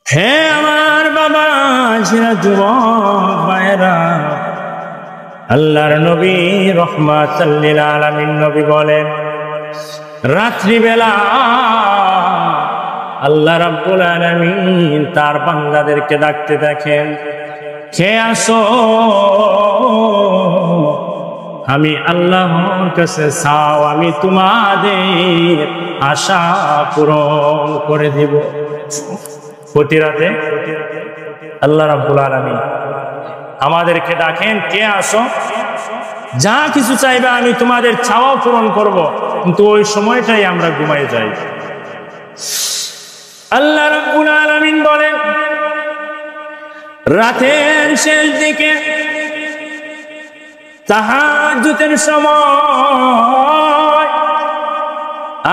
হে আমার বাবা যুবক ভাইরা, আল্লাহর নবী রাহমাতাল লিল আলামিন নবী বলেন, রাত্রিবেলা আল্লাহ রাব্বুল আলামিন তার বান্দাদেরকে ডাকতে দেখেন, কে আসো, আমি আল্লাহর কাছে চাও, আমি তোমাদের আশা পূরণ করে দিব। প্রতি রাতে আল্লাহ রাব্বুল আলামিন আমাদেরকে ডাকেন, কে আসো, যা কিছু চাইবে আমি তোমাদের চাওয়া পূরণ করব। কিন্তু ওই সময়টাই আমরা ঘুমাই যাই। আল্লাহ রাব্বুল আলামিন বলেন, রাতের শেষ দিকে তাহাজ্জুদের সময়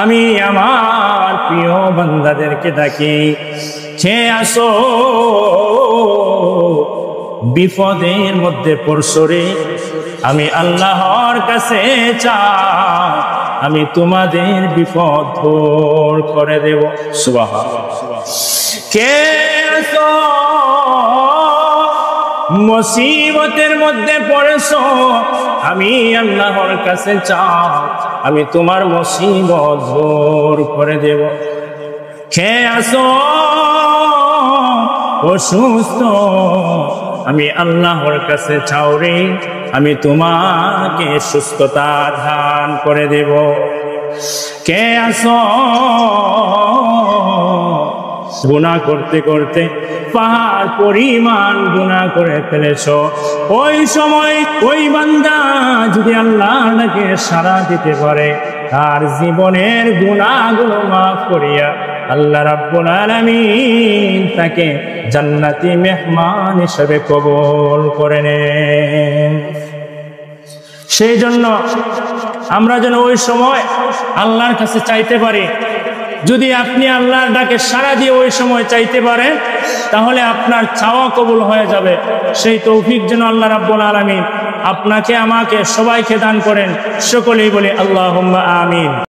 আমি আমার প্রিয় বান্দাদেরকে ডাকি, কে আসো, বিপদের মধ্যে পড়ছো রে, আমি আল্লাহর কাছে চাই, আমি তোমাদের বিপদ দূর করে দেব। সুবহানাল্লাহ। কে আসো, মুসিবতের মধ্যে পড়েছো, আমি আল্লাহর কাছে চাই, আমি তোমার মুসিবত দূর করে দেব। কে আসো, অসুস্থ, আমি আল্লাহর কাছে চাও রে, আমি তোমাকে সুস্থতা দান করে দেব। কে আসো, গুনাহ করতে করতে পাহাড় পরিমাণ গুনাহ করে ফেলেছো, ওই সময় ওই বান্দা যদি আল্লাহকে সাড়া দিতে পারে, তার জীবনের গুনাহগুলো মাফ করিয়া আল্লাহ রাব্বুল আলামিন তাকে জান্নাতি মেহমান হিসেবে কবুল করে নেন। সেই জন্য আমরা যেন ওই সময় আল্লাহর কাছে চাইতে পারি। যদি আপনি আল্লাহর ডাকে সাড়া দিয়ে ওই সময় চাইতে পারেন, তাহলে আপনার চাওয়া কবুল হয়ে যাবে। সেই তৌফিক যেন আল্লাহ রাব্বুল আলামিন আপনাকে, আমাকে, সবাইকে দান করেন। সকলেই বলি আল্লাহুম্মা আমিন।